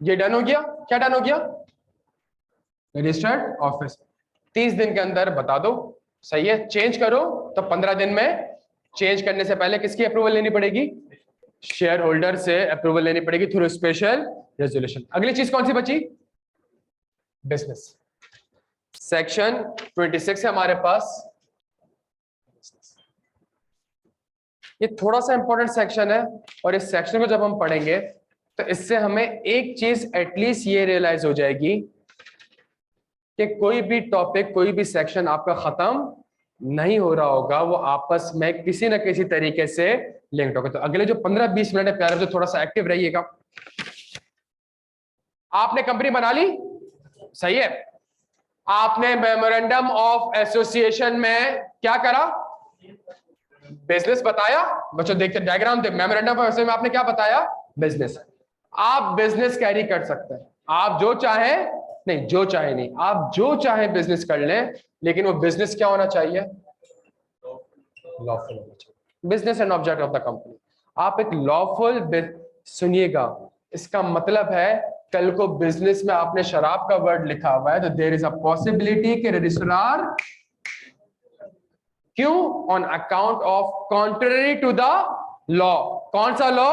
ये डन हो गया। क्या डन हो गया? Registered office. 30 दिन के अंदर बता दो। सही है, चेंज करो तो 15 दिन में। चेंज करने से पहले किसकी अप्रूवल लेनी पड़ेगी? शेयर होल्डर से अप्रूवल लेनी पड़ेगी थ्रू स्पेशल रेजोल्यूशन। अगली चीज कौन सी बची? बिजनेस। सेक्शन 26 है हमारे पास। ये थोड़ा सा इंपॉर्टेंट सेक्शन है, और इस सेक्शन को जब हम पढ़ेंगे तो इससे हमें एक चीज एटलीस्ट ये रियलाइज हो जाएगी कि कोई भी टॉपिक, कोई भी सेक्शन आपका खत्म नहीं हो रहा होगा, वो आपस में किसी ना किसी तरीके से लिंक्ड होगा। तो अगले जो 15-20 मिनट है प्यारे, जो थोड़ा सा एक्टिव रहिएगा। आपने कंपनी बना ली, सही है। आपने मेमोरेंडम ऑफ एसोसिएशन में क्या करा? बिजनेस बताया। बच्चों देखते डायग्राम थे, मेमोरेंडम ऑफ एसोसिएशन में आपने क्या बताया? बिजनेस। आप बिजनेस कैरी कर सकते हैं, आप जो चाहे नहीं, जो चाहे नहीं, आप जो चाहे बिजनेस कर लें, लेकिन वो बिजनेस क्या होना चाहिए? लॉफुल होना चाहिए। Business and object of the company. आप एक लॉफुल, सुनिएगा, इसका मतलब है कल को बिजनेस में आपने शराब का वर्ड लिखा हुआ है तो देयर इज अ पॉसिबिलिटी कि रजिस्ट्रार, क्यों? On account of contrary to the law. कौन सा law?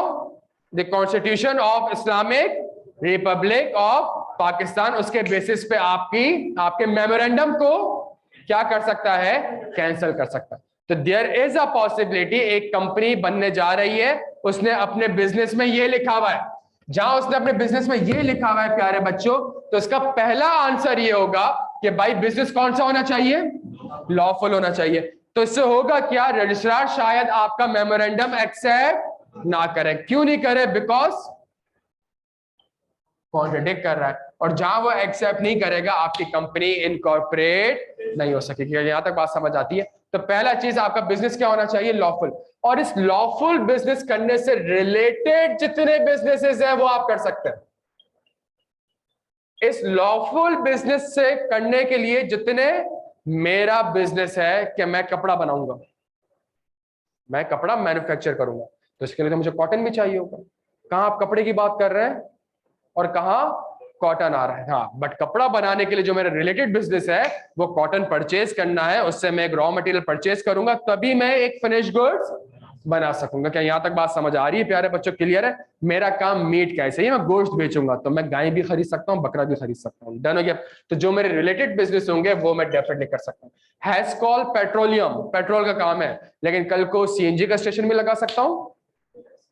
The constitution of Islamic Republic of Pakistan. उसके बेसिस पे आपके मेमोरेंडम को क्या कर सकता है? कैंसिल कर सकता है। तो देयर इज अ पॉसिबिलिटी, एक कंपनी बनने जा रही है, उसने अपने बिजनेस में ये लिखा हुआ है, जहां उसने अपने बिजनेस में ये लिखा हुआ है प्यारे बच्चों, तो इसका पहला आंसर ये होगा कि भाई बिजनेस कौन सा होना चाहिए? लॉफुल होना चाहिए। तो इससे होगा क्या? रजिस्ट्रार शायद आपका मेमोरेंडम एक्सेप्ट ना करे। क्यों नहीं करे? बिकॉज कॉन्ट्रडिक्ट कर रहा है, और जहां वो एक्सेप्ट नहीं करेगा आपकी कंपनी इनकॉर्पोरेट नहीं हो सकेगी। यहां तक बात समझ आती है? तो पहला चीज, आपका बिजनेस क्या होना चाहिए? लॉफुल। और इस लॉफुल बिजनेस करने से रिलेटेड जितने बिजनेसेस हैं वो आप कर सकते हैं। इस लॉफुल बिजनेस से करने के लिए जितने, मेरा बिजनेस है कि मैं कपड़ा बनाऊंगा, मैं कपड़ा मैन्युफैक्चर करूंगा, तो इसके लिए तो मुझे कॉटन भी चाहिए होगा। कहां आप कपड़े की बात कर रहे हैं और कहां कॉटन आ रहा है? हाँ, बट कपड़ा बनाने के लिए जो मेरा रिलेटेड बिजनेस है वो कॉटन परचेज करना है, उससे मैं एक रॉ मटेरियल परचेज करूंगा, तभी मैं एक फिनिश गुड्स बना सकूंगा। क्या यहां तक बात समझ आ रही है प्यारे बच्चों? क्लियर है? मेरा काम मीट का है, सही है, मैं गोश्त बेचूंगा तो मैं गाय भी खरीद सकता हूँ, बकरा भी खरीद सकता हूँ। डन हो गया? तो जो मेरे रिलेटेड बिजनेस होंगे वो मैं डेफिनेटली कर सकता हूँ। हैस्कॉल पेट्रोलियम, पेट्रोल का काम है, लेकिन कल को सीएनजी का स्टेशन भी लगा सकता हूँ।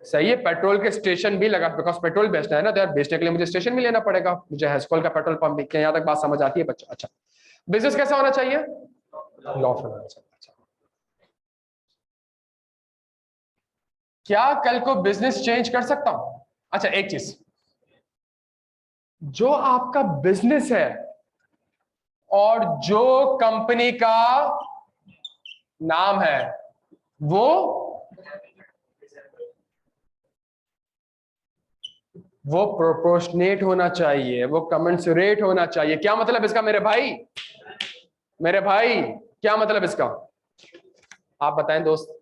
सही है, पेट्रोल के स्टेशन भी लगा, बिकॉज पेट्रोल बेचना है ना, तो यार बेचने के लिए मुझे स्टेशन भी लेना पड़ेगा, मुझे हैस्कॉल का पेट्रोल पंप भी। क्या यहां तक बात समझ आती है बच्चा? अच्छा, बिजनेस कैसा होना चाहिए? लॉफुल होना चाहिए। अच्छा, क्या कल को बिजनेस चेंज कर सकता हूं? अच्छा, एक चीज, जो आपका बिजनेस है और जो कंपनी का नाम है वो प्रोपोर्शनेट होना चाहिए, वो कमेंसुरेट होना चाहिए। क्या मतलब इसका मेरे भाई? मेरे भाई, क्या मतलब इसका? आप बताएं दोस्त।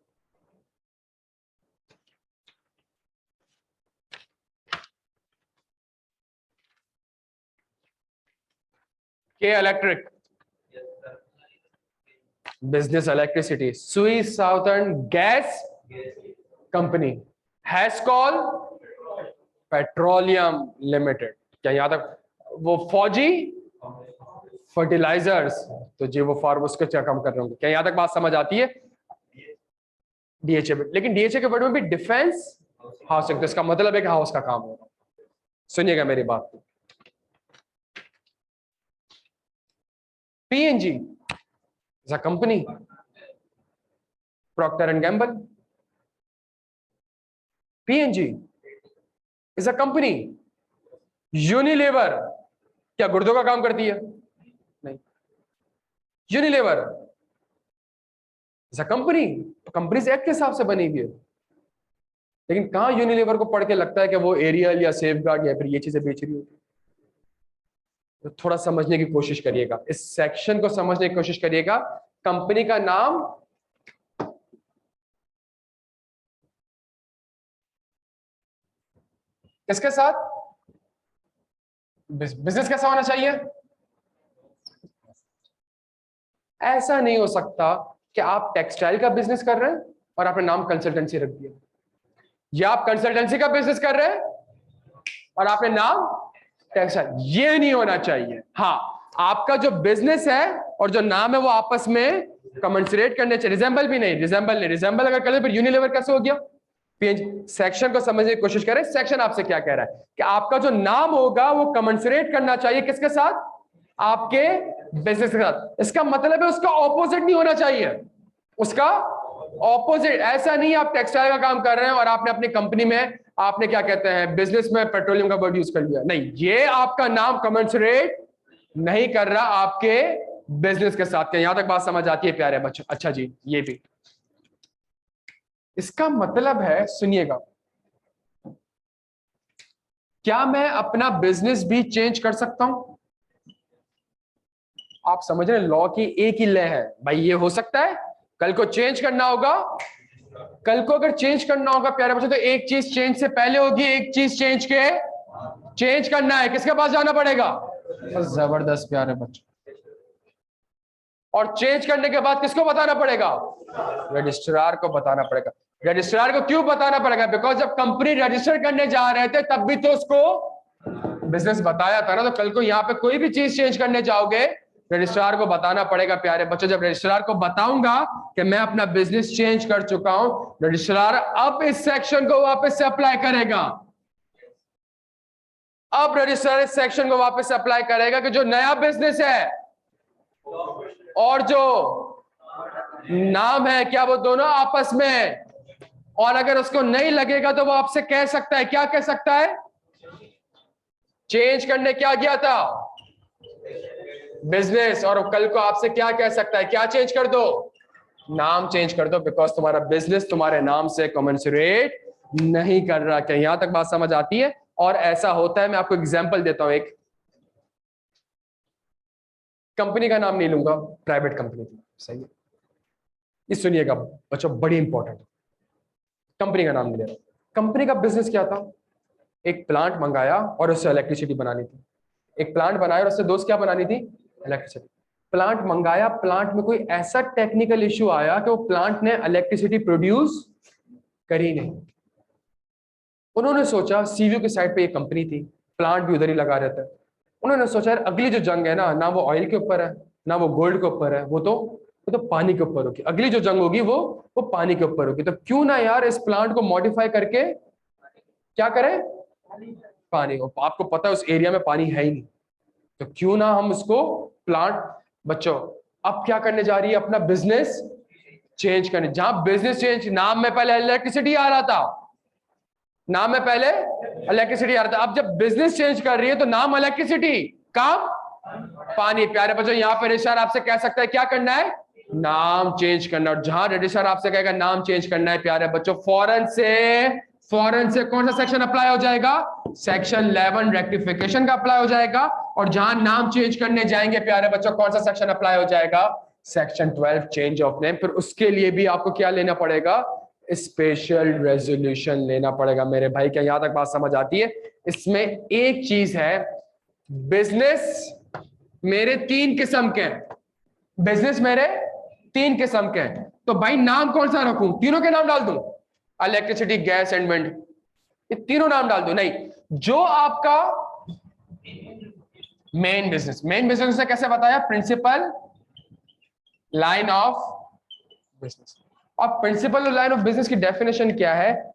K electric, business electricity. सुई साउथर्न गैस कंपनी। हैस्कॉल पेट्रोलियम लिमिटेड। क्या यहां तक? वो फौजी फर्टिलाइजर्स, तो जी वो फार्म उसको क्या काम कर रहे होंगे। क्या यहां तक बात समझ आती है? डीएचए, लेकिन डीएचए के वर्ड में भी डिफेंस हाउसिंग, तो इसका मतलब है कि हाउस का काम होगा। सुनिएगा मेरी बात, PNG is a company, Procter and Gamble. PNG is a company. Unilever क्या गुर्दों का काम करती है? नहीं। Unilever is a company, companies act के हिसाब से बनी हुई है, लेकिन कहां यूनिलीवर को पढ़ के लगता है कि वो एरियल या सेफगार्ड या फिर ये चीजें बेच रही होती है। तो थोड़ा समझने की कोशिश करिएगा, इस सेक्शन को समझने की कोशिश करिएगा। कंपनी का नाम किसके साथ? बिजनेस कैसा होना चाहिए? ऐसा नहीं हो सकता कि आप टेक्सटाइल का बिजनेस कर रहे हैं और आपने नाम कंसल्टेंसी रख दिया, या आप कंसल्टेंसी का बिजनेस कर रहे हैं और आपने नाम टेक्सटाइल। ये नहीं होना चाहिए। हाँ, आपका जो बिजनेस है और जो नाम है वो आपस में कमेंसरेट करने चाहिए। रिजेंबल भी नहीं, रिजेंबल अगर कर फिर यूनिलीवर कैसे हो गया? सेक्शन को समझने की कोशिश करें। सेक्शन आपसे क्या कह रहा है कि आपका जो नाम होगा वो कमेंसरेट करना चाहिए किसके साथ? आपके बिजनेस के साथ। इसका मतलब है उसका ऑपोजिट नहीं होना चाहिए, उसका ऑपोजिट। ऐसा नहीं आप टेक्सटाइल का काम कर रहे हैं और आपने अपनी कंपनी में आपने क्या कहते हैं बिजनेस में पेट्रोलियम का वर्ड यूज कर लिया। नहीं, ये आपका नाम कमेंसरेट नहीं कर रहा आपके बिजनेस के साथ। यहां तक बात समझ आती है प्यारे बच्चों? अच्छा जी, ये भी इसका मतलब है, सुनिएगा, क्या मैं अपना बिजनेस भी चेंज कर सकता हूं? आप समझ रहे हैं, लॉ की एक ही लय है भाई। ये हो सकता है कल को चेंज करना होगा। कल को अगर चेंज करना होगा प्यारे बच्चों, तो एक चीज चेंज से पहले होगी, एक चीज चेंज के चेंज करना है किसके पास जाना पड़ेगा? जबरदस्त प्यारे बच्चों। और चेंज करने के बाद किसको बताना पड़ेगा? रजिस्ट्रार को बताना पड़ेगा। रजिस्ट्रार को क्यों बताना पड़ेगा? बिकॉज जब कंपनी रजिस्टर करने जा रहे थे तब भी तो उसको बिजनेस बताया था ना। तो कल को यहाँ पे कोई भी चीज चेंज करने जाओगे, रजिस्ट्रार को बताना पड़ेगा प्यारे बच्चों। जब रजिस्ट्रार को बताऊंगा कि मैं अपना बिजनेस चेंज कर चुका हूं, रजिस्ट्रार अब इस सेक्शन को वापस से अप्लाई करेगा। अब रजिस्ट्रार इस सेक्शन को वापस से अप्लाई करेगा कि जो नया बिजनेस है और जो नाम है, क्या वो दोनों आपस में? और अगर उसको नहीं लगेगा तो वो आपसे कह सकता है, क्या कह सकता है? चेंज करने क्या गया था? बिजनेस। और कल को आपसे क्या कह सकता है? क्या चेंज कर दो? नाम चेंज कर दो, बिकॉज तुम्हारा बिजनेस तुम्हारे नाम से कमेंसरेट नहीं कर रहा। क्या यहां तक बात समझ आती है? और ऐसा होता है, मैं आपको एग्जांपल देता हूं। एक कंपनी का नाम नहीं लूंगा, प्राइवेट कंपनी थी, सही है? ये सुनिएगा बच्चों, बड़ी इंपॉर्टेंट। कंपनी का नाम नहीं ले रहा। कंपनी का बिजनेस क्या था? एक प्लांट मंगाया और उससे इलेक्ट्रिसिटी बनानी थी। एक प्लांट बनाया और उससे दोस्त क्या बनानी थी? इलेक्ट्रिसिटी। प्लांट मंगाया, प्लांट में कोई ऐसा टेक्निकल इश्यू आया कि वो प्लांट ने इलेक्ट्रिसिटी प्रोड्यूस करी नहीं। उन्होंने सोचा, सीवीयू की साइड पे ये कंपनी थी, प्लांट भी उधर ही लगा रहता है। उन्होंने सोचा यार अगली जो जंग है ना वो ऑयल के ऊपर है, ना वो गोल्ड के ऊपर है, वो तो पानी के ऊपर होगी। अगली जो जंग होगी वो पानी के ऊपर होगी। तो क्यों ना यार इस प्लांट को मॉडिफाई करके क्या करें? पानी को। आपको पता है उस एरिया में पानी है ही नहीं, तो क्यों ना हम उसको प्लांट। बच्चों अब क्या करने जा रही है? अपना बिजनेस चेंज करने। जहां बिजनेस चेंज, नाम में पहले इलेक्ट्रिसिटी आ रहा था, नाम में पहले इलेक्ट्रिसिटी आ रहा था। अब जब बिजनेस चेंज कर रही है तो नाम इलेक्ट्रिसिटी, काम पानी। प्यारे बच्चों यहाँ पे रजिस्ट्रार आपसे कह सकता है क्या करना है? नाम चेंज करना। और जहां रजिस्ट्रार आपसे कहेगा नाम चेंज करना है प्यारे बच्चों, फौरन से कौन सा सेक्शन अप्लाई हो जाएगा? सेक्शन 11 रेक्टिफिकेशन का अप्लाई हो जाएगा। और जहां नाम चेंज करने जाएंगे प्यारे बच्चों, कौन सा सेक्शन अप्लाई हो जाएगा? Section 12 change of name. फिर उसके लिए भी आपको क्या लेना पड़ेगा? स्पेशल रेजोल्यूशन लेना पड़ेगा। मेरे भाई क्या यहां तक बात समझ आती है? इसमें एक चीज है, बिजनेस मेरे 3 किस्म के हैं। बिजनेस मेरे 3 किस्म के हैं, तो भाई नाम कौन सा रखूं? तीनों के नाम डाल दूं? इलेक्ट्रिसिटी, गैस एंड विंड, ये तीनों नाम डाल दूं? नहीं, जो आपका मेन बिजनेस से कैसे बताया? Principal line of business. और प्रिंसिपल लाइन ऑफ बिजनेस की डेफिनेशन क्या है?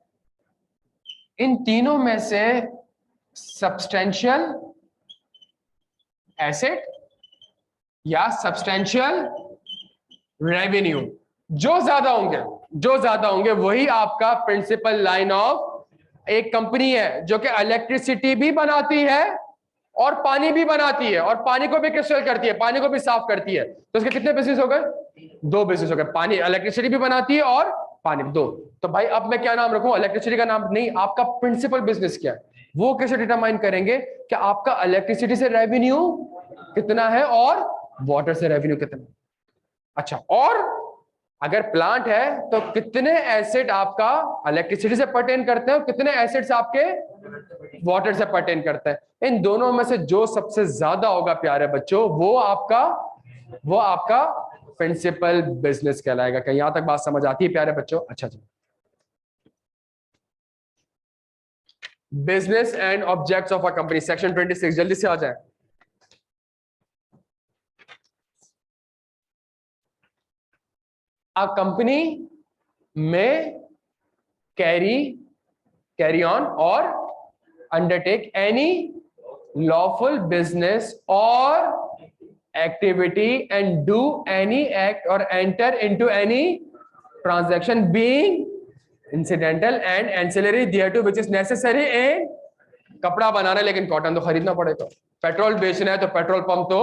इन तीनों में से सब्सटेंशियल एसेट या सब्सटेंशियल रेवेन्यू जो ज्यादा होंगे वही आपका प्रिंसिपल लाइन ऑफ। एक कंपनी है जो कि इलेक्ट्रिसिटी भी बनाती है और पानी भी बनाती है, और पानी को भी क्रिस्टल करती है, पानी को भी साफ करती है, तो उसके कितने बिजनेस हो गए? 2 बिजनेस हो गए। पानी, इलेक्ट्रिसिटी भी बनाती है और पानी, 2। तो भाई अब मैं क्या नाम रखूं? इलेक्ट्रिसिटी का नाम नहीं, आपका प्रिंसिपल बिजनेस क्या है वो कैसे डिटरमाइन करेंगे कि आपका इलेक्ट्रिसिटी से रेवेन्यू कितना है और वाटर से रेवेन्यू कितना है? अच्छा, और अगर प्लांट है तो कितने एसेट आपका इलेक्ट्रिसिटी से पर्टेन करते हैं, कितने एसेट्स आपके वाटर से पर्टेन करता है। इन दोनों में से जो सबसे ज्यादा होगा प्यारे बच्चों वो आपका प्रिंसिपल बिजनेस कहलाएगा। क्या यहां तक बात समझ आती है प्यारे बच्चों? अच्छा जी। Business and objects of a company, section 26, जल्दी से आ जाए। अ कंपनी में carry on or undertake any lawful business or activity and do any act or enter into any transaction being incidental and ancillary thereto which is necessary in कपड़ा बनाना है लेकिन cotton तो खरीदना पड़ेगा। पेट्रोल बेचना है तो पेट्रोल पंप तो,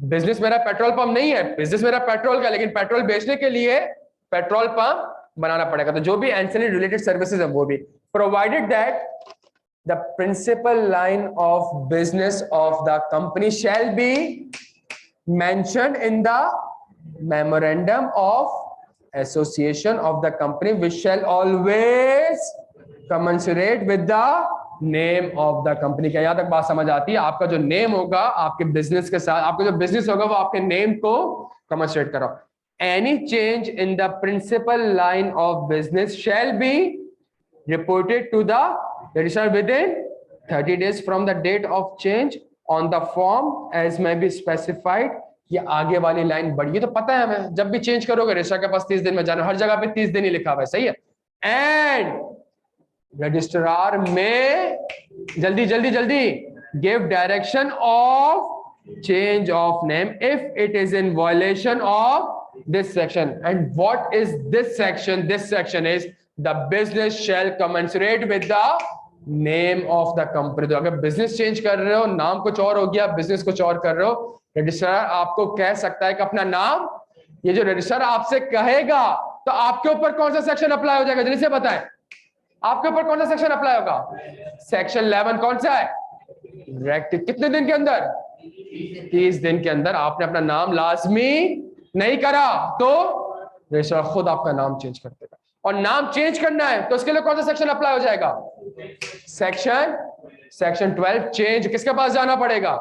बिजनेस मेरा पेट्रोल पंप नहीं है, बिजनेस मेरा पेट्रोल का, लेकिन पेट्रोल बेचने के लिए पेट्रोल पंप बनाना पड़ेगा। तो जो भी एंसिलरी रिलेटेड सर्विसेज है वो भी, provided that the principal line of business of the company shall be mentioned in the memorandum of association of the company which shall always commensurate with the name of the company. क्या यहां तक बात समझ आती है? आपका जो name होगा आपके बिजनेस के साथ, आपका जो बिजनेस होगा वो आपके नेम को कमेंसरेट करो। Any change in the principal line of business shall be reported to the registrar within 30 days from the date of change on the form as may be specified. ये आगे वाली line बढ़ी तो पता है हमें, जब भी चेंज करोगे रजिस्ट्रार के पास 30 दिन में जाना, हर जगह पे 30 दिन ही लिखा हुआ है, सही है। एंड रजिस्ट्रार में जल्दी जल्दी जल्दी give direction of change of name if it is in violation of this section. And what is this section? This section is the business shall commensurate with the name of the company. तो अगर business change कर रहे हो, नाम कुछ और हो गया, बिजनेस कुछ और कर रहे हो, रजिस्ट्रार आपको कह सकता है कि अपना नाम, ये जो रजिस्ट्रार आपसे कहेगा तो आपके ऊपर कौन सा सेक्शन अप्लाई हो जाएगा? जल्दी से बताएं, आपके ऊपर कौन सा सेक्शन अप्लाई होगा? सेक्शन 11 कौन सा है? कितने दिन के अंदर? 30 दिन के अंदर आपने अपना नाम लाजमी नहीं करा तो रजिस्ट्रार खुद आपका नाम चेंज कर देगा। और नाम चेंज करना है तो उसके लिए कौन सा सेक्शन अप्लाई हो जाएगा? Section 12 change. किसके पास जाना पड़ेगा?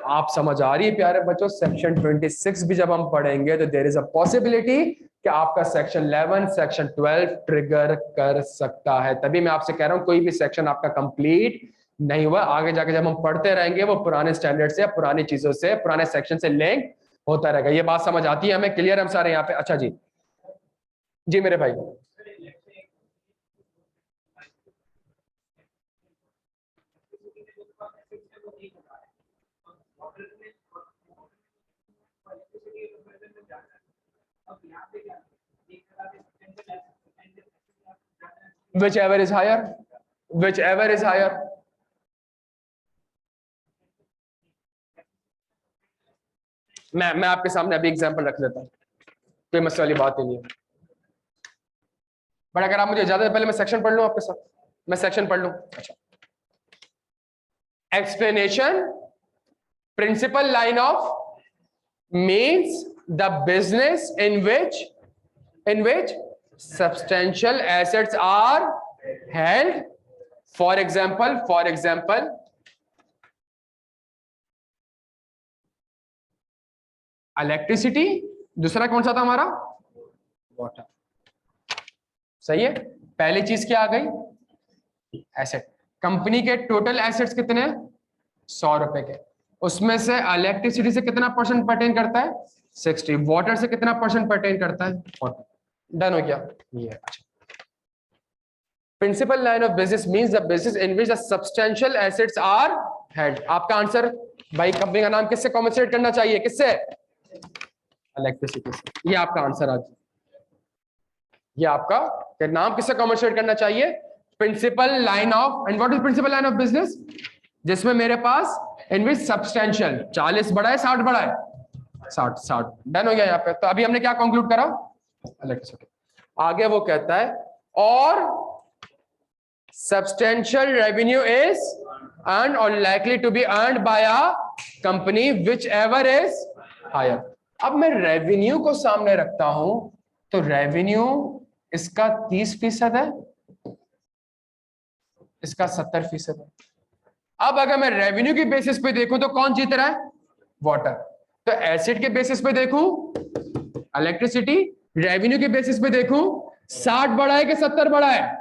आप समझ आ रही है प्यारे बच्चों? सेक्शन 26 भी जब हम पढ़ेंगे तो देयर इज अ पॉसिबिलिटी कि आपका सेक्शन 11 सेक्शन 12 ट्रिगर कर सकता है। तभी मैं आपसे कह रहा हूं कोई भी सेक्शन आपका कंप्लीट नहीं हुआ, आगे जाके जब हम पढ़ते रहेंगे वो पुराने स्टैंडर्ड से, पुरानी चीजों से, पुराने सेक्शन से लिंक होता रहेगा। ये बात समझ आती है हमें? क्लियर हम सारे यहाँ पे? अच्छा जी, जी मेरे भाई। Whichever is higher, whichever is higher. मैं आपके सामने अभी एग्जांपल रख लेता हूं, कोई मसले वाली बात ही नहीं है। बट अगर आप मुझे इजाजत है पहले मैं सेक्शन पढ़ लूं आपके साथ, मैं सेक्शन पढ़ लूं। अच्छा, explanation principal line of means the business in which substantial assets are held. For example, electricity, दूसरा कौन सा था हमारा? वाटर। सही है। पहली चीज क्या आ गई? एसेट। कंपनी के टोटल एसेट्स कितने हैं? 100 रुपए के। उसमें से इलेक्ट्रिसिटी से कितना परसेंट पर्टेन करता है? 60। वाटर से कितना परसेंट पर्टेन करता है? 40। डन हो गया ये। अच्छा, principal line of business means the business in which the substantial assets are held. आपका आंसर भाई, कंपनी का नाम किससे कॉम्पेंसेट करना चाहिए? किससे? इलेक्ट्रिसिटी से। ये आपका आंसर आज, ये आपका नाम किससे कॉम्पेंसेट करना चाहिए? Principal line of. And what is principal line of business? जिसमें मेरे पास इन विच सब्सटेंशियल 40 बड़ा है, 60 बड़ा है, 60। डन हो गया यहाँ पे। तो अभी हमने क्या कंक्लूड करा? इलेक्ट्रिसिटी। आगे वो कहता है और substantial revenue is earn or likely to be earn by a company whichever is higher. अब मैं रेवेन्यू को सामने रखता हूं तो रेवेन्यू इसका 30% है, इसका 70% है। अब अगर मैं रेवेन्यू के बेसिस पे देखूं तो कौन जीत रहा है? वाटर। तो एसिड के बेसिस पे देखूं इलेक्ट्रिसिटी, रेवेन्यू के बेसिस पे देखूं 60 बड़ा है कि 70 बड़ा है?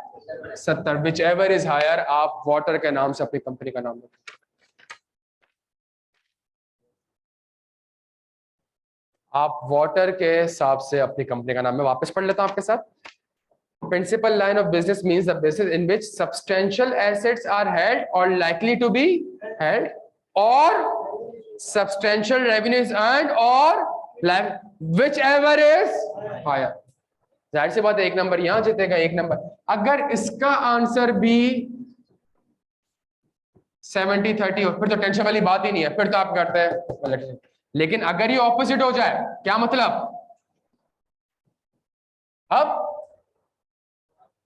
70। विच एवर इज हायर, आप वाटर के नाम से अपनी कंपनी का नाम लो। आप वाटर के हिसाब से अपनी कंपनी का नाम, मैं वापस पढ़ लेता हूं आपके साथ। Principal line of business means the business in which substantial assets are held or likely to be held, or substantial revenue is earned, or whichever is higher। जाहिर सी बात है, एक नंबर यहां जीतेगा, एक नंबर। अगर इसका आंसर भी 70-30 हो, फिर तो टेंशन वाली बात ही नहीं है, फिर तो आप करते हैं। लेकिन अगर ये ऑपोजिट हो जाए, क्या मतलब? अब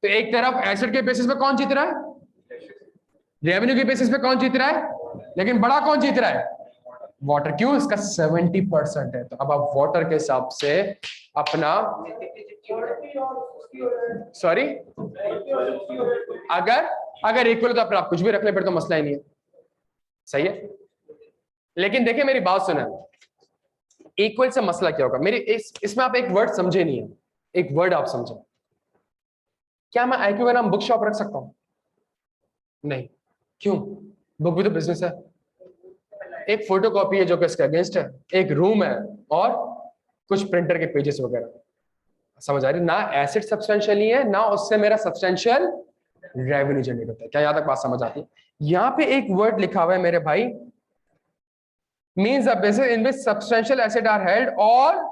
तो एक तरफ एसेट के बेसिस पे कौन जीत रहा है, रेवेन्यू के बेसिस पे कौन जीत रहा है, लेकिन बड़ा कौन जीत रहा है? वाटर। क्यों? इसका 70% है। तो अब आप वाटर के हिसाब से अपना, सॉरी, अगर इक्वल तो आप कुछ भी रख ले, फिर तो मसला ही नहीं है। सही है, लेकिन देखिए मेरी बात सुने, इक्वल से मसला क्या होगा? मेरी इसमें आप एक वर्ड समझे नहीं है, एक वर्ड आप समझे। क्या मैं IQ का नाम बुक शॉप रख सकता हूं? नहीं। क्यों? बुक भी तो बिजनेस है। एक फोटोकॉपी है जो कि इसके अगेंस्ट है, एक रूम है, और कुछ प्रिंटर के पेजेस वगैरह। समझ आ रही? ना एसेट सब्सटेंशियल है, ना उससे मेरा सब्सटेंशियल रेवेन्यू जनरेट होता है। क्या यहाँ तक बात समझ आती है? यहाँ पे एक वर्ड लिखा हुआ है मेरे भाई, means a business in which substantial asset are held or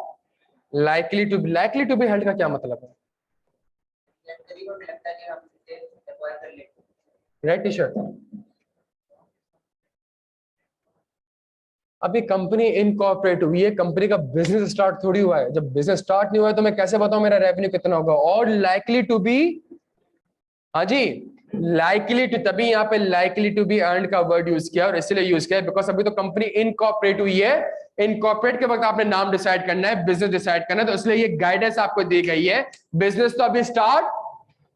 likely to be held का क्या मतलब है? Red T shirt. अभी कंपनी इनकॉर्पोरेट हुई है, कंपनी का बिजनेस स्टार्ट थोड़ी हुआ है। जब बिजनेस स्टार्ट नहीं हुआ है तो मैं कैसे बताऊं मेरा रेवेन्यू कितना होगा? और लाइकली टू बी, हाँ जी, लाइकली टू, तभी यहाँ पे लाइकली टू बी अर्न का वर्ड यूज किया, और इसलिए यूज किया बिकॉज अभी तो कंपनी इनकॉर्पोरेट हुई है। इनकॉर्पोरेट के वक्त आपने नाम डिसाइड करना है, बिजनेस डिसाइड करना है, तो इसलिए ये गाइडेंस आपको दी गई है। बिजनेस तो अभी स्टार्ट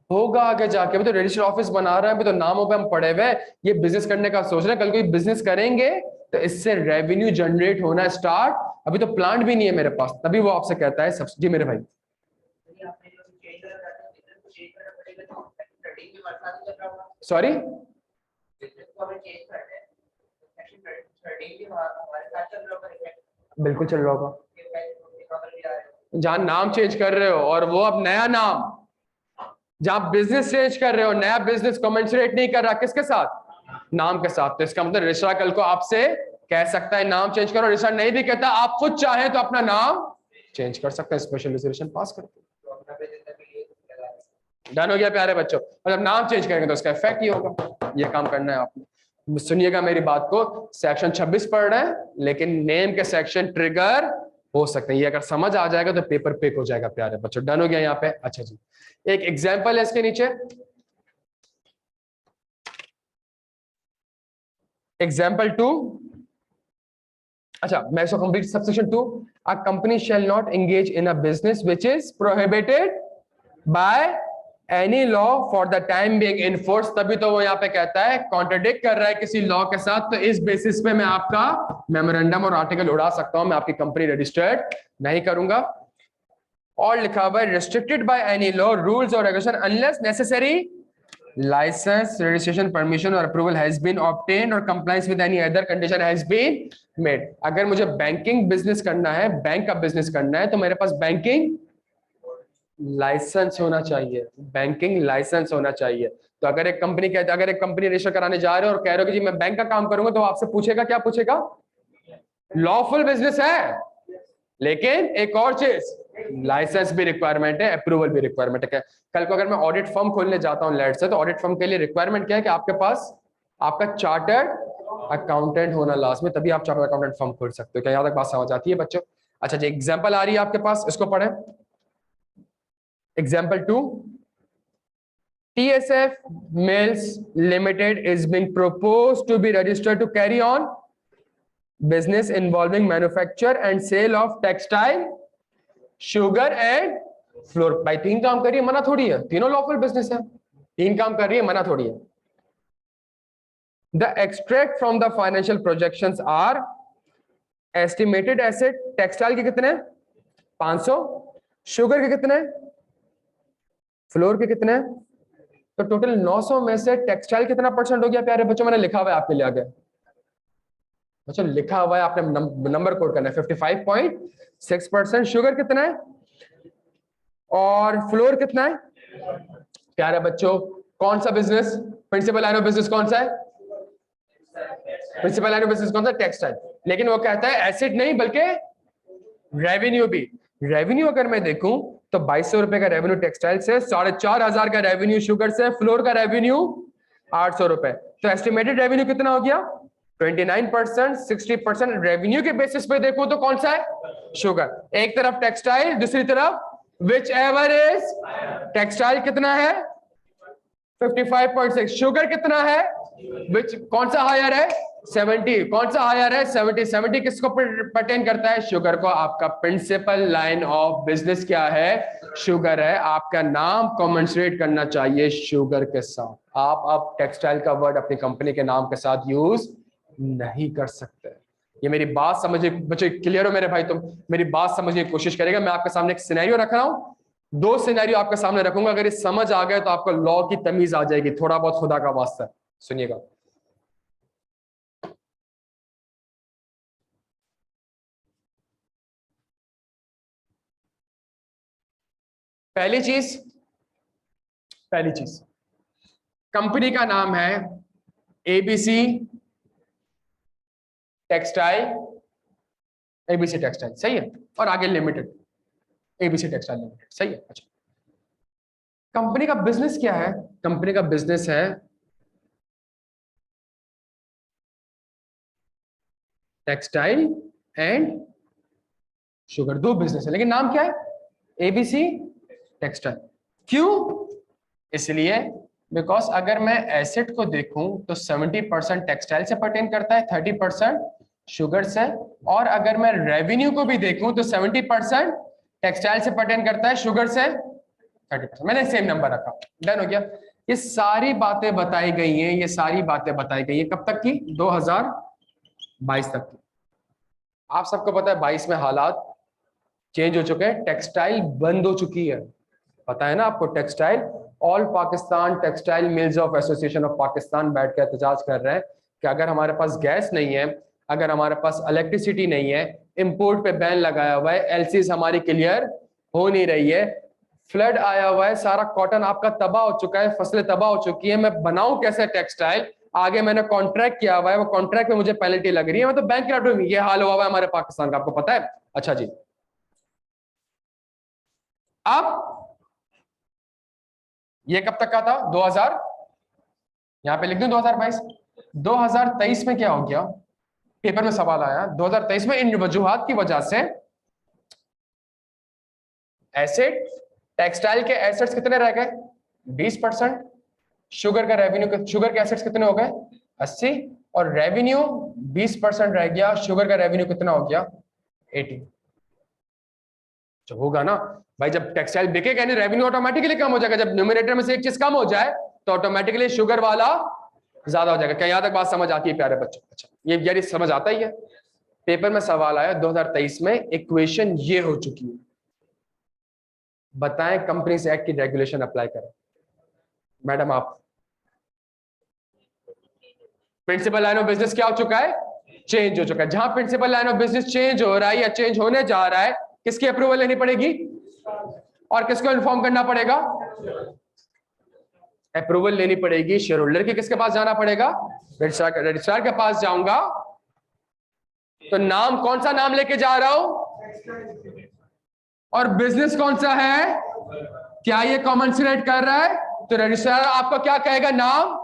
होगा आगे जाके, अभी तो रजिस्टर ऑफिस बना रहे हैं, अभी तो नामों पे हम पड़े हुए। ये बिजनेस करने का सोच रहे हैं, कल कोई बिजनेस करेंगे तो इससे रेवेन्यू जनरेट होना स्टार्ट। अभी तो प्लांट भी नहीं है मेरे पास, तभी वो आपसे कहता है जी मेरे भाई। सॉरी, बिल्कुल चल रहा होगा। जहां नाम चेंज कर रहे हो और वो अब नया नाम, जहां बिजनेस चेंज कर रहे हो, नया बिजनेस कमेंसरेट नहीं कर रहा किसके साथ? नाम के साथ। तो इसका मतलब रजिस्ट्रार कल को आपसे कह सकता है नाम चेंज करो, रजिस्ट्रार नहीं भी कहता, आप खुद चाहे तो अपना नाम चेंज कर सकते हैं, स्पेशल रिजर्वेशन पास करके। डन हो गया प्यारे बच्चों? मतलब नाम चेंज करेंगे तो उसका इफेक्ट ही होगा। ये काम करना है आपने। सुनिएगा मेरी बात को, सेक्शन 26 पढ़ रहे हैं, लेकिन नेम के सेक्शन ट्रिगर हो सकते हैं। ये अगर समझ आ जाएगा तो पेपर पिक हो जाएगा प्यारे बच्चों। डन हो गया यहाँ पे? अच्छा जी, एक एग्जाम्पल है इसके नीचे। एग्जाम्पल 2, अच्छा मैं इसको complete. Subsection 2, a company shall not engage in a business which is prohibited by any law for the time being in force. तभी तो वो यहाँ पे कहता है कॉन्ट्रडिक्ट कर रहा है किसी लॉ के साथ, तो इस बेसिस पे मैं आपका मेमोरेंडम और आर्टिकल उड़ा सकता हूं, मैं आपकी कंपनी रजिस्टर्ड नहीं करूंगा। और लिखा हुआ है restricted by any law, rules और regulation unless necessary licence, registration, permission और अप्रूवल हैज बीन ऑब्टेन्ड और compliance with any other condition has been made. अगर मुझे बैंकिंग बिजनेस करना है, बैंक का बिजनेस करना है, तो मेरे पास बैंकिंग लाइसेंस होना चाहिए, बैंकिंग लाइसेंस होना चाहिए। तो अगर एक कंपनी कहते, अगर एक कंपनी रजिस्टर कराने जा रहे हो और कह रहे हो कि जी मैं बैंक का काम करूंगा, तो आपसे पूछेगा, क्या पूछेगा? लॉफुल बिजनेस है, लेकिन एक और चीज, लाइसेंस भी रिक्वायरमेंट है, अप्रूवल भी रिक्वायरमेंट है। कल को अगर मैं ऑडिट फर्म खोलने जाता हूं लेट से, तो ऑडिट फर्म के लिए रिक्वायरमेंट क्या है कि आपके पास आपका चार्टर्ड अकाउंटेंट होना लास्ट में, तभी आप चार्टर्ड अकाउंटेंट फर्म खोल सकते हो। क्या यहां तक बात समझ आती है बच्चों? अच्छा जी, एग्जाम्पल आ रही है आपके पास, इसको पढ़ें। Example 2, TSF Mills Limited is being proposed to be registered to carry on business involving manufacture and sale of textile, sugar and flour। भाई तीन काम कर रही है, मना थोड़ी है, तीनों लॉफुल बिजनेस है। तीन काम कर रही है, मना थोड़ी है। The extract from the financial projections are estimated asset textile के कितने 500, शुगर के कितने, फ्लोर के कितने, तो टोटल 900 में से टेक्सटाइल कितना परसेंट हो गया प्यारे बच्चों? मैंने लिखा हुआ है आपके लिए आगे बच्चों, लिखा हुआ है, आपने नंबर कोड करना है 55.6%। शुगर कितना है और फ्लोर कितना है प्यारे बच्चों? कौन सा business, principal line of business कौन सा है? प्रिंसिपल लाइन ऑफ बिजनेस कौन सा? टेक्सटाइल। लेकिन वो कहता है एसेट नहीं बल्कि रेवेन्यू भी। रेवेन्यू अगर मैं देखूं तो 2200 रुपए का रेवेन्यू टेक्सटाइल से, 4500 का रेवेन्यू शुगर से, फ्लोर का रेवेन्यू 800 रुपए। तो एस्टिमेटेड रेवेन्यू कितना हो गया? 29%। 60% रेवेन्यू के बेसिस पे देखो तो कौन सा है? शुगर। एक तरफ टेक्सटाइल, दूसरी तरफ विच एवर इज टेक्सटाइल कितना है? 55.6। शुगर कितना है? विच कौन सा हायर है? 70। कौन सा हायर है? 70। 70 किसको पर्टेन करता है? शुगर को। आपका प्रिंसिपल लाइन ऑफ बिजनेस क्या है? शुगर है। आपका नाम कॉमेंसरेट करना चाहिए शुगर के साथ। आप टेक्सटाइल का वर्ड अपनी कंपनी के नाम के साथ यूज नहीं कर सकते। ये मेरी बात समझिए बच्चे, क्लियर हो मेरे भाई? तुम मेरी बात समझने की कोशिश करेगा। मैं आपके सामने एक सिनेरियो रख रहा हूं, 2 सिनेरियो आपके सामने रखूंगा। अगर ये समझ आ गए तो आपको लॉ की तमीज आ जाएगी थोड़ा बहुत, खुदा का वास्ता। सुनिएगा। पहली चीज कंपनी का नाम है एबीसी टेक्सटाइल। एबीसी टेक्सटाइल सही है, और आगे लिमिटेड, एबीसी टेक्सटाइल लिमिटेड सही है। अच्छा, कंपनी का बिजनेस क्या है? कंपनी का बिजनेस है टेक्सटाइल एंड शुगर। 2 बिजनेस है, लेकिन नाम क्या है? ABC textile. क्यों? इसलिए बिकॉज अगर मैं एसेट को देखूं तो 70% टेक्सटाइल से पर्टेन करता है, 30% शुगर से। और अगर मैं रेवेन्यू को भी देखूं तो 70% टेक्सटाइल से पर्टेन करता है, शुगर से 30%। मैंने सेम नंबर रखा, डन हो गया। ये सारी बातें बताई गई हैं, ये सारी बातें बताई गई हैं कब तक की? 2022 तक की। आप सबको पता है 22 में हालात चेंज हो चुके हैं, टेक्सटाइल बंद हो चुकी है। पता है ना आपको? Textile, all Pakistan textile mills of association of Pakistan बैठ कर एहतजाज कर रहे हैं कि अगर हमारे पास गैस नहीं है, अगर हमारे पास इलेक्ट्रिसिटी नहीं है, इंपोर्ट पे बैन लगाया हुआ है, एलसीज हमारी क्लियर हो नहीं रही है, फ्लड आया हुआ है, सारा कॉटन आपका तबाह हो चुका है, फसलें तबाह हो चुकी है, मैं बनाऊं कैसे टेक्सटाइल? आगे मैंने कॉन्ट्रैक्ट किया हुआ है, वो कॉन्ट्रैक्ट में मुझे पेनल्टी लग रही है, मैं तो बैंक में। ये हाल हुआ है हमारे पाकिस्तान का, आपको पता है? अच्छा जी, अब ये कब तक का था? 2000, यहां पे लिख दूं 2022। 2023 में क्या हो गया? पेपर में सवाल आया 2023 में, इन वजूहात की वजह से एसेट, टेक्सटाइल के एसेट्स कितने रह गए? 20%। शुगर का रेवेन्यू, शुगर के एसेट्स कितने हो गए? 80। और रेवेन्यू 20% रह गया, शुगर का रेवेन्यू कितना हो गया? 80। जो होगा ना भाई, जब टेक्सटाइल बिकेगा नहीं, रेवेन्यू ऑटोमेटिकली कम हो जाएगा। जब न्यूमरेटर में से एक चीज कम हो जाए तो ऑटोमेटिकली शुगर वाला ज्यादा हो जाएगा। क्या यहां तक बात समझ आती है प्यारे बच्चों? अच्छा, ये यार समझ आता ही है। पेपर में सवाल आया 2023 में, इक्वेशन ये हो चुकी है, बताएं कंपनीज एक्ट की रेगुलेशन अप्लाई करें। मैडम आप, प्रिंसिपल लाइन ऑफ बिजनेस क्या हो चुका है? चेंज हो चुका है। जहां principal line of business change हो रहा है या चेंज होने जा रहा है, किसकी अप्रूवल लेनी पड़ेगी और किसको इन्फॉर्म करना पड़ेगा? अप्रूवल लेनी पड़ेगी शेयर होल्डर की। किसके पास जाना पड़ेगा? रजिस्ट्रार के पास जाऊंगा। तो नाम कौन सा नाम लेके जा रहा हूं और बिजनेस कौन सा है? क्या ये कॉमनसेट कर रहा है? तो रजिस्ट्रार आपको क्या कहेगा? नाम।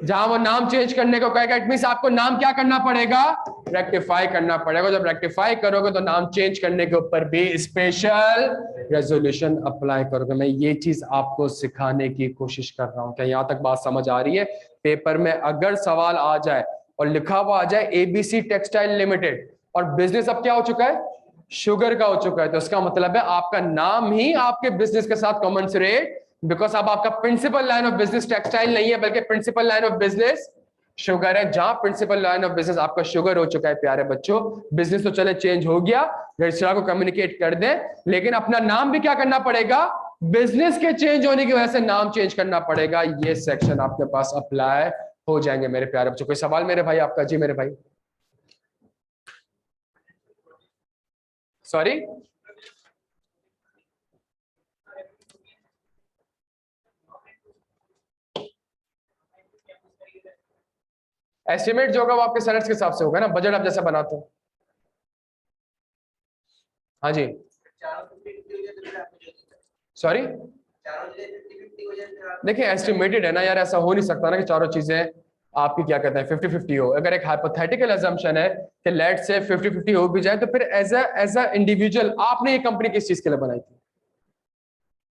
जहां वो नाम चेंज करने को कहेगा, इट मींस आपको नाम क्या करना पड़ेगा? रेक्टिफाई करना पड़ेगा। जब रेक्टिफाई करोगे तो नाम चेंज करने के ऊपर भी स्पेशल रेजोल्यूशन अप्लाई करोगे। मैं ये चीज आपको सिखाने की कोशिश कर रहा हूं। क्या यहां तक बात समझ आ रही है? पेपर में अगर सवाल आ जाए और लिखा हुआ आ जाए एबीसी टेक्सटाइल लिमिटेड और बिजनेस अब क्या हो चुका है? शुगर का हो चुका है, तो इसका मतलब है आपका नाम ही आपके बिजनेस के साथ कॉमनसरेट, बिकॉज अब आपका principal line of business textile नहीं है बल्कि principal line of business sugar है, जहां प्रिंसिपल लाइन ऑफ बिजनेस आपका शुगर हो चुका है प्यारे बच्चों, बिजनेस तो चले चेंज हो गया, रजिस्ट्रार को कम्युनिकेट कर दें, लेकिन अपना नाम भी क्या करना पड़ेगा, बिजनेस के चेंज होने की वजह से नाम चेंज करना पड़ेगा। ये सेक्शन आपके पास अप्लाई हो जाएंगे मेरे प्यारे बच्चों। कोई सवाल मेरे भाई आपका? जी मेरे भाई। सॉरी, एस्टिमेट जो होगा वो आपके स्टैंडर्ड्स के हिसाब से होगा ना, बजट आप जैसा बनाते हो। हाँ जी, सॉरी, देखिए एस्टिमेटेड है ना यार, ऐसा हो नहीं सकता ना कि चारों चीजें आपकी क्या कहते हैं 50-50 हो। अगर एक हाइपोथेटिकल अजम्पशन है कि लेट से 50-50 हो भी जाए, तो फिर एज अ इंडिविजुअल आपने ये कंपनी किस चीज के लिए बनाई थी?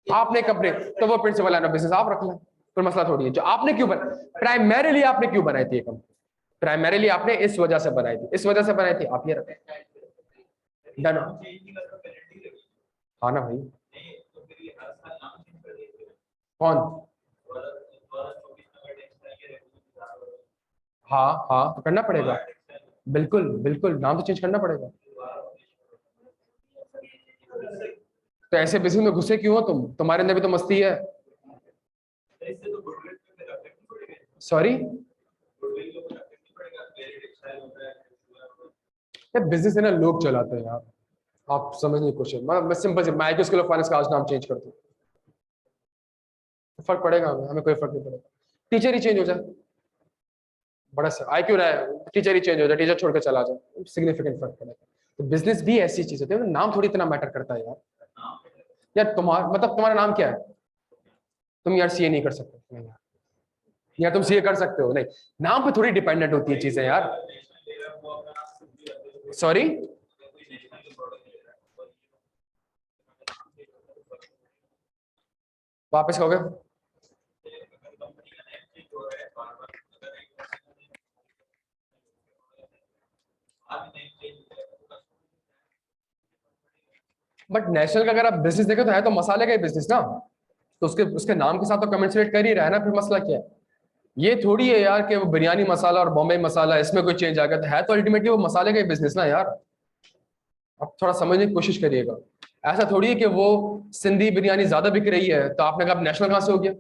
आपने कंपनी, तो वो प्रिंसिपल लाइन ऑफ बिजनेस आप रख लें, कोई मसला थोड़ी है। जो आपने क्यों बना, प्राइमरीली आपने क्यों बनाई थी ये कंपनी? प्राइमरीली आपने इस वजह से बनाई थी, इस वजह से बनाई थी, आप ये रखें। डन, हाँ ना भाई। कौन? हाँ हाँ, तो करना पड़ेगा, बिल्कुल बिल्कुल, नाम तो चेंज करना पड़ेगा। तो ऐसे बिजनेस में घुसे क्यों हो तुम? तुम्हारे अंदर भी तो मस्ती है। सॉरी, बिजनेस है ना, लोग चलाते हैं यार, आप समझने की कोशिश। मैं सिंपल से माइक्रो स्कूल ऑफ फाइनेंस का आज नाम चेंज कर दूं, फर्क पड़ेगा हमें? हमें कोई फर्क नहीं पड़ेगा। टीचर ही चेंज हो जाए, बड़ा सा आई क्यों रहा है, टीचर ही चेंज हो जाए, टीचर छोड़कर चला जाए, सिग्निफिकेंट फर्क पड़ेगा। तो बिजनेस भी ऐसी चीज होती है, नाम थोड़ी इतना मैटर करता है यार। यार तुम्हारा मतलब, तुम्हारा नाम क्या है? तुम यार सीए नहीं कर सकते नहीं यार, या तुम सीए कर सकते हो नहीं, नाम पे थोड़ी डिपेंडेंट होती है चीजें यार। सॉरी, वापस कहोगे? बट नेशनल का अगर आप बिजनेस देखें तो है तो मसाले का ही बिजनेस ना, तो उसके उसके नाम के साथ तो कमेंसरेट कर ही रहा है ना, फिर मसला क्या है? ये थोड़ी है यार कि वो बिरयानी मसाला और बॉम्बे मसाला इसमें कोई चेंज आ गया, तो है तो अल्टीमेटली वो मसाले का ही बिजनेस ना यार। आप थोड़ा समझने की कोशिश करिएगा, ऐसा थोड़ी है कि वो सिंधी बिरयानी ज्यादा बिक रही है तो आपने कहा नेशनल कहां से हो गया?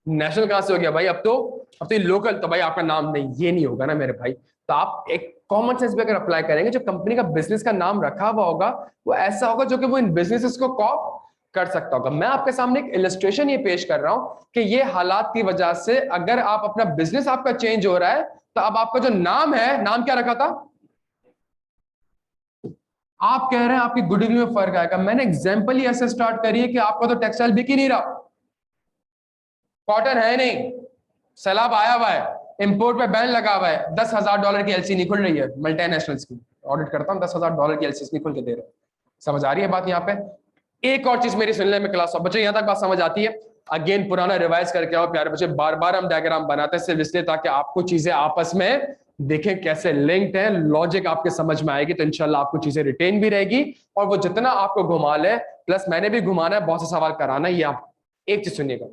नेशनल कहां से हो गया भाई? अब तो ये लोकल, तो भाई आपका नाम नहीं, ये नहीं होगा ना मेरे भाई। तो आप एक कॉमन सेंस भी अगर अप्लाई करेंगे, जो कंपनी का बिजनेस का नाम रखा हुआ होगा वो ऐसा होगा जो कि वो इन बिजनेसेस को कॉप कर सकता होगा। मैं आपके सामने एक इलस्ट्रेशन ये पेश कर रहा हूं कि ये हालात की वजह से अगर आप अपना बिजनेस आपका चेंज हो रहा है, तो अब आपका जो नाम है, नाम क्या रखा था? आप कह रहे हैं आपकी गुडविल में फर्क आएगा, मैंने एग्जाम्पल ही ऐसे स्टार्ट करी है कि आपका तो टेक्सटाइल बिक ही नहीं रहा, कॉटन है नहीं, सैलाब आया हुआ है, इंपोर्ट पे बैन लगा हुआ है, $10,000 की एलसी निकल रही है मल्टीनेशनल्स की, ऑडिट करता हूं, $10,000 की एलसी निकल के दे रहे हैं। समझ आ रही है बात यहाँ पे? एक और चीज मेरी सुनने में क्लास बच्चों, यहां तक बात समझ आती है? अगेन पुराना रिवाइज करके आओ प्यारे बच्चे, बार बार हम डायग्राम बनाते हैं सिर्फ इसलिए ताकि आपको चीजें आपस में देखें कैसे लिंक्ड है, लॉजिक आपके समझ में आएगी, तो इंशाल्लाह आपको चीजें रिटेन भी रहेगी, और वो जितना आपको घुमा ले, प्लस मैंने भी घुमाना है, बहुत से सवाल कराना है। ये आप एक चीज सुनिएगा,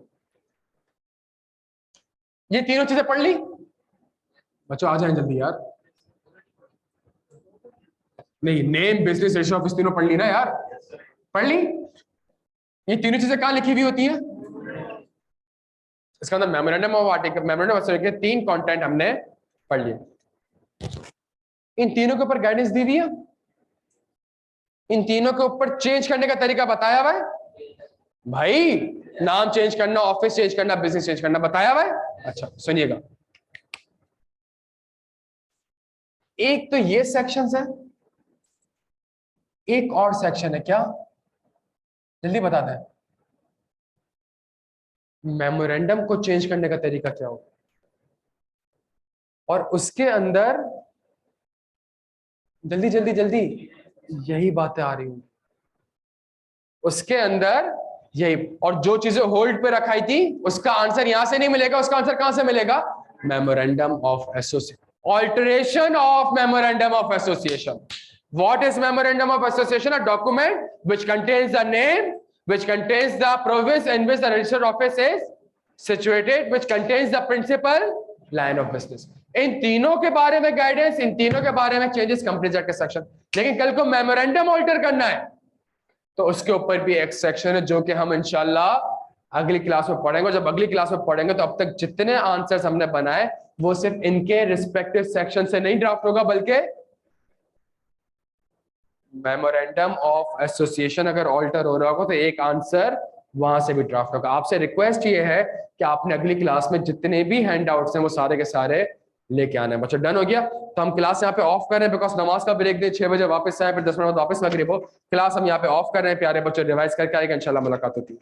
ये तीनों चीजें पढ़ ली बच्चों? आ जाए जल्दी यार। नहीं, नेम, बिजनेस, रेशियो ऑफ, तीनों पढ़ ली ना यार? पढ़ ली। ये तीनों चीजें कहां लिखी हुई होती हैं? इसके अंदर memorandum of article, memorandum of के 3 कंटेंट हमने पढ़ लिए। इन तीनों के ऊपर गाइडेंस दी हुई है, इन तीनों के ऊपर चेंज करने का तरीका बताया हुआ है भाई। नाम चेंज करना, ऑफिस चेंज करना, बिजनेस चेंज करना बताया हुआ है। अच्छा सुनिएगा, एक तो ये सेक्शन है, एक और सेक्शन है, क्या? जल्दी बता दें, मेमोरेंडम को चेंज करने का तरीका क्या होगा, और उसके अंदर जल्दी जल्दी जल्दी, यही बातें आ रही हूं उसके अंदर, यही। और जो चीजें होल्ड पे रखाई थी उसका आंसर यहां से नहीं मिलेगा, उसका आंसर कहां से मिलेगा? Memorandum of association, alteration of memorandum of association. What is memorandum of association? A document which contains the name, which contains the province in which the registered office is situated, which contains the principal line of business. इन तीनों के बारे में guidance, इन तीनों के बारे में changes companies act के सेक्शन। लेकिन कल को मेमोरेंडम ऑल्टर करना है तो उसके ऊपर भी एक सेक्शन है जो कि हम इंशाल्लाह अगली क्लास में पढ़ेंगे। जब अगली क्लास में पढ़ेंगे तो अब तक जितने आंसर्स हमने बनाए वो सिर्फ इनके रिस्पेक्टिव सेक्शन से नहीं ड्राफ्ट होगा, बल्कि मेमोरेंडम ऑफ एसोसिएशन अगर ऑल्टर हो रहा होगा तो एक आंसर वहां से भी ड्राफ्ट होगा। आपसे रिक्वेस्ट ये है कि आपने अगली क्लास में जितने भी हैंड आउट्स हैं वो सारे के सारे लेके आने हैं। बच्चों डन हो गया? तो हम क्लास यहाँ पे ऑफ कर रहे हैं, बिकॉज नमाज का ब्रेक दे, 6 बजे वापस आए, फिर 10 मिनट वापस मगरिब हो। क्लास हम यहाँ पे ऑफ कर रहे हैं प्यारे बच्चों, रिवाइज करके आएगा, इंशाल्लाह मुलाकात होती है।